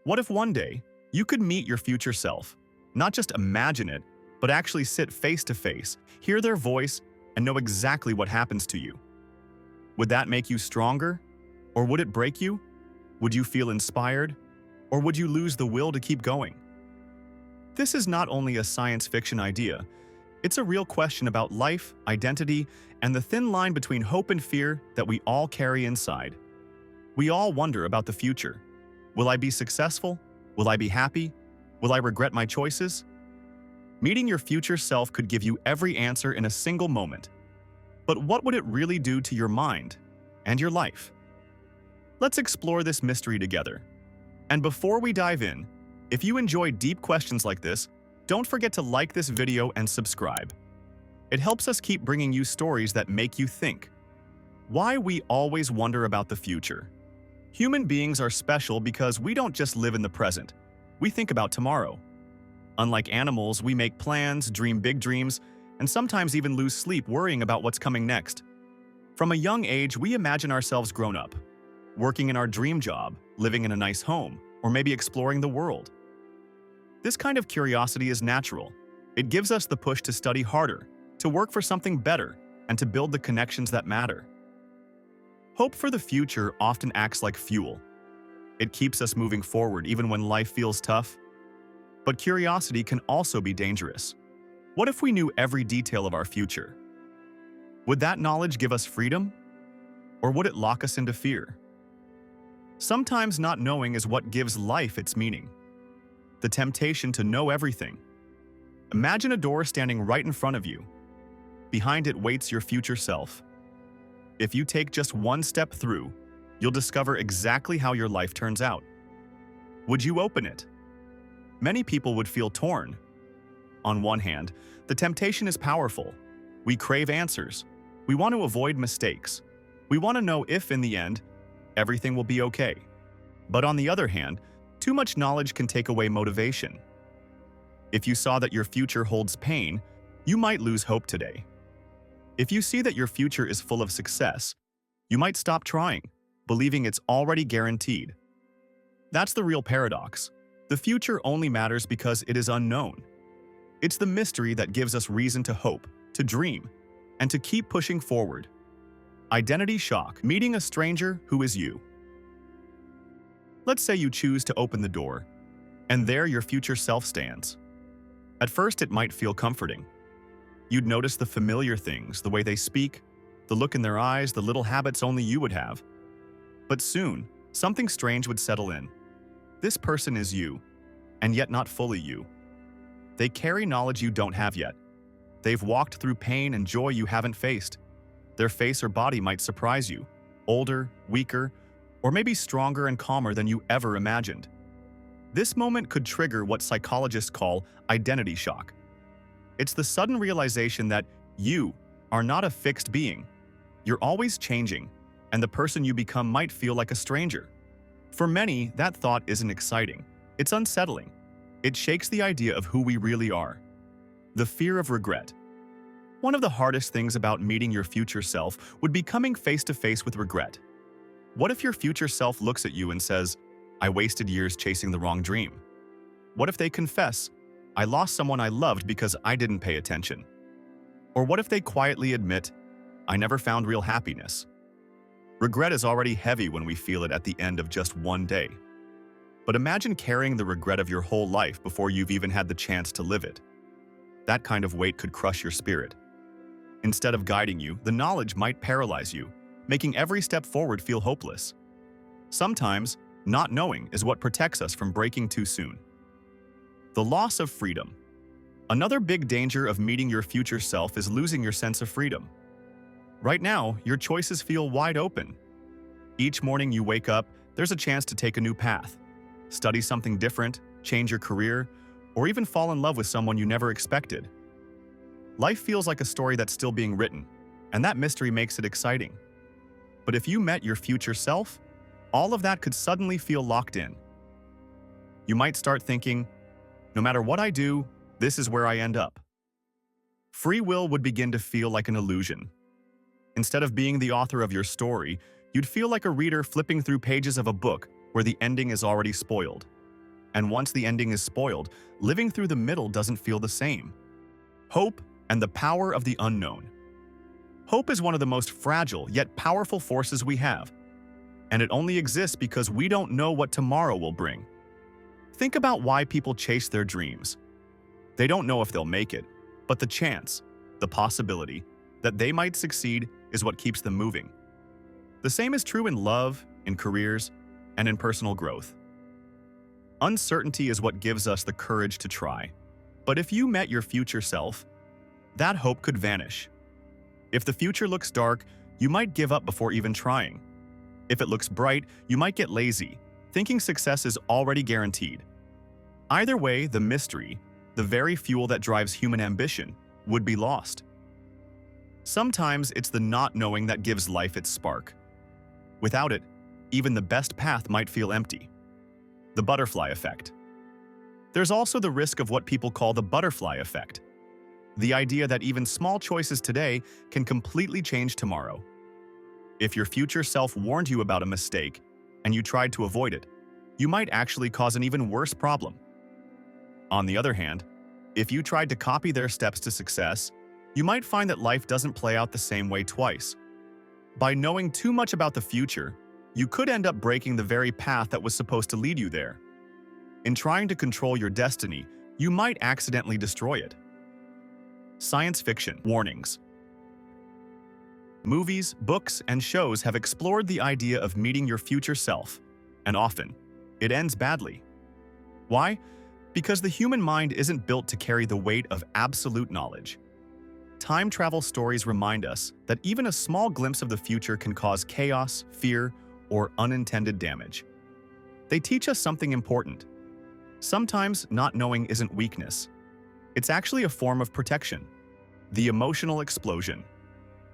What if one day you could meet your future self? Not just imagine it, but actually sit face to face, hear their voice, and know exactly what happens to you. Would that make you stronger? Or would it break you? Would you feel inspired? Or would you lose the will to keep going? This is not only a science fiction idea, it's a real question about life, identity, and the thin line between hope and fear that we all carry inside. We all wonder about the future. Will I be successful? Will I be happy? Will I regret my choices? Meeting your future self could give you every answer in a single moment. But what would it really do to your mind and your life? Let's explore this mystery together. And before we dive in, if you enjoy deep questions like this, don't forget to like this video and subscribe. It helps us keep bringing you stories that make you think. Why we always wonder about the future. Human beings are special because we don't just live in the present. We think about tomorrow. Unlike animals, we make plans, dream big dreams, and sometimes even lose sleep worrying about what's coming next. From a young age, we imagine ourselves grown up, working in our dream job, living in a nice home, or maybe exploring the world. This kind of curiosity is natural. It gives us the push to study harder, to work for something better, and to build the connections that matter. Hope for the future often acts like fuel. It keeps us moving forward even when life feels tough. But curiosity can also be dangerous. What if we knew every detail of our future? Would that knowledge give us freedom? Or would it lock us into fear? Sometimes not knowing is what gives life its meaning. The temptation to know everything. Imagine a door standing right in front of you. Behind it waits your future self. If you take just one step through, you'll discover exactly how your life turns out. Would you open it? Many people would feel torn. On one hand, the temptation is powerful. We crave answers. We want to avoid mistakes. We want to know if, in the end, everything will be okay. But on the other hand, too much knowledge can take away motivation. If you saw that your future holds pain, you might lose hope today. If you see that your future is full of success, you might stop trying, believing it's already guaranteed. That's the real paradox. The future only matters because it is unknown. It's the mystery that gives us reason to hope, to dream, and to keep pushing forward. Identity shock, meeting a stranger who is you. Let's say you choose to open the door, and there your future self stands. At first, it might feel comforting. You'd notice the familiar things, the way they speak, the look in their eyes, the little habits only you would have. But soon, something strange would settle in. This person is you, and yet not fully you. They carry knowledge you don't have yet. They've walked through pain and joy you haven't faced. Their face or body might surprise you, older, weaker, or maybe stronger and calmer than you ever imagined. This moment could trigger what psychologists call identity shock. It's the sudden realization that you are not a fixed being. You're always changing, and the person you become might feel like a stranger. For many, that thought isn't exciting. It's unsettling. It shakes the idea of who we really are. The fear of regret. One of the hardest things about meeting your future self would be coming face to face with regret. What if your future self looks at you and says, "I wasted years chasing the wrong dream"? What if they confess, "I lost someone I loved because I didn't pay attention"? Or what if they quietly admit, "I never found real happiness"? Regret is already heavy when we feel it at the end of just one day. But imagine carrying the regret of your whole life before you've even had the chance to live it. That kind of weight could crush your spirit. Instead of guiding you, the knowledge might paralyze you, making every step forward feel hopeless. Sometimes, not knowing is what protects us from breaking too soon. The loss of freedom. Another big danger of meeting your future self is losing your sense of freedom. Right now, your choices feel wide open. Each morning you wake up, there's a chance to take a new path, study something different, change your career, or even fall in love with someone you never expected. Life feels like a story that's still being written, and that mystery makes it exciting. But if you met your future self, all of that could suddenly feel locked in. You might start thinking, "No matter what I do, this is where I end up." Free will would begin to feel like an illusion. Instead of being the author of your story, you'd feel like a reader flipping through pages of a book where the ending is already spoiled. And once the ending is spoiled, living through the middle doesn't feel the same. Hope and the power of the unknown. Hope is one of the most fragile yet powerful forces we have, and it only exists because we don't know what tomorrow will bring. Think about why people chase their dreams. They don't know if they'll make it, but the chance, the possibility, that they might succeed is what keeps them moving. The same is true in love, in careers, and in personal growth. Uncertainty is what gives us the courage to try. But if you met your future self, that hope could vanish. If the future looks dark, you might give up before even trying. If it looks bright, you might get lazy, thinking success is already guaranteed. Either way, the mystery, the very fuel that drives human ambition, would be lost. Sometimes it's the not knowing that gives life its spark. Without it, even the best path might feel empty. The butterfly effect. There's also the risk of what people call the butterfly effect. The idea that even small choices today can completely change tomorrow. If your future self warned you about a mistake and you tried to avoid it, you might actually cause an even worse problem. On the other hand, if you tried to copy their steps to success, you might find that life doesn't play out the same way twice. By knowing too much about the future, you could end up breaking the very path that was supposed to lead you there. In trying to control your destiny, you might accidentally destroy it. Science fiction warnings. Movies, books, and shows have explored the idea of meeting your future self, and often, it ends badly. Why? Because the human mind isn't built to carry the weight of absolute knowledge. Time travel stories remind us that even a small glimpse of the future can cause chaos, fear, or unintended damage. They teach us something important. Sometimes not knowing isn't weakness. It's actually a form of protection. The emotional explosion.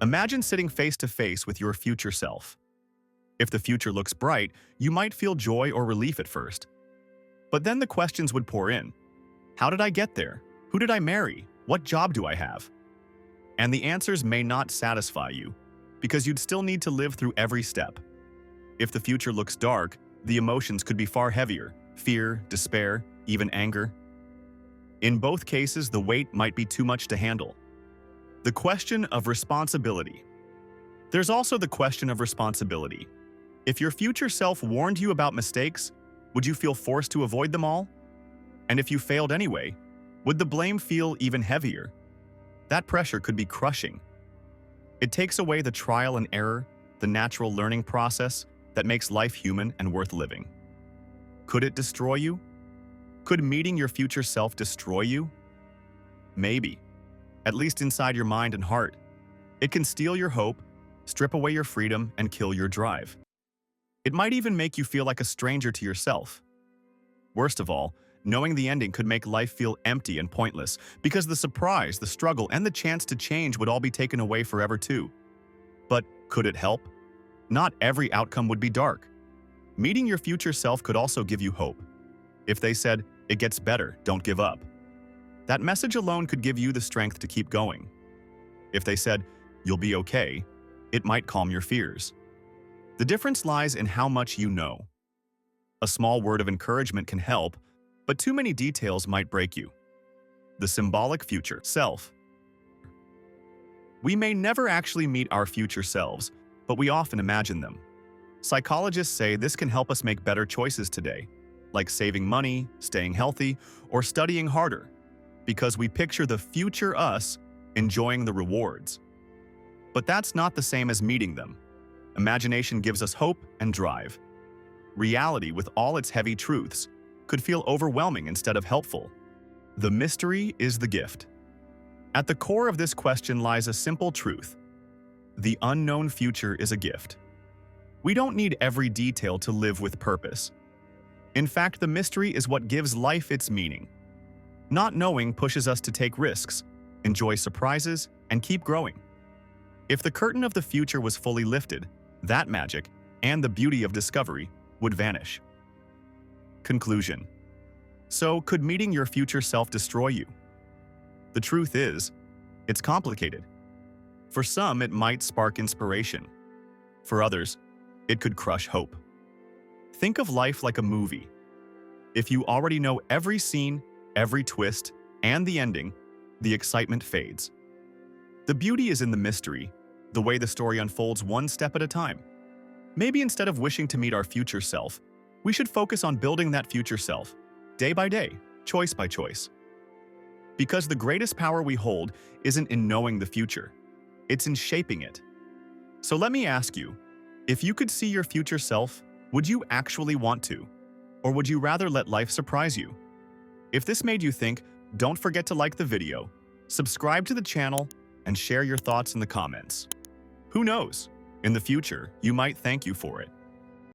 Imagine sitting face to face with your future self. If the future looks bright, you might feel joy or relief at first. But then the questions would pour in. How did I get there? Who did I marry? What job do I have? And the answers may not satisfy you, because you'd still need to live through every step. If the future looks dark, the emotions could be far heavier: fear, despair, even anger. In both cases, the weight might be too much to handle. The question of responsibility. There's also the question of responsibility. If your future self warned you about mistakes, would you feel forced to avoid them all? And if you failed anyway, would the blame feel even heavier? That pressure could be crushing. It takes away the trial and error, the natural learning process that makes life human and worth living. Could it destroy you? Could meeting your future self destroy you? Maybe. At least inside your mind and heart. It can steal your hope, strip away your freedom, and kill your drive. It might even make you feel like a stranger to yourself. Worst of all, knowing the ending could make life feel empty and pointless, because the surprise, the struggle, and the chance to change would all be taken away forever too. But could it help? Not every outcome would be dark. Meeting your future self could also give you hope. If they said, "It gets better, don't give up," that message alone could give you the strength to keep going. If they said, "You'll be okay," it might calm your fears. The difference lies in how much you know. A small word of encouragement can help, but too many details might break you. The symbolic future self. We may never actually meet our future selves, but we often imagine them. Psychologists say this can help us make better choices today, like saving money, staying healthy, or studying harder, because we picture the future us enjoying the rewards. But that's not the same as meeting them. Imagination gives us hope and drive. Reality, with all its heavy truths, could feel overwhelming instead of helpful. The mystery is the gift. At the core of this question lies a simple truth. The unknown future is a gift. We don't need every detail to live with purpose. In fact, the mystery is what gives life its meaning. Not knowing pushes us to take risks, enjoy surprises, and keep growing. If the curtain of the future was fully lifted, that magic, and the beauty of discovery, would vanish. Conclusion. So, could meeting your future self destroy you? The truth is, it's complicated. For some, it might spark inspiration. For others, it could crush hope. Think of life like a movie. If you already know every scene, every twist, and the ending, the excitement fades. The beauty is in the mystery, the way the story unfolds one step at a time. Maybe instead of wishing to meet our future self, we should focus on building that future self, day by day, choice by choice. Because the greatest power we hold isn't in knowing the future, it's in shaping it. So let me ask you, if you could see your future self, would you actually want to? Or would you rather let life surprise you? If this made you think, don't forget to like the video, subscribe to the channel, and share your thoughts in the comments. Who knows? In the future, you might thank you for it.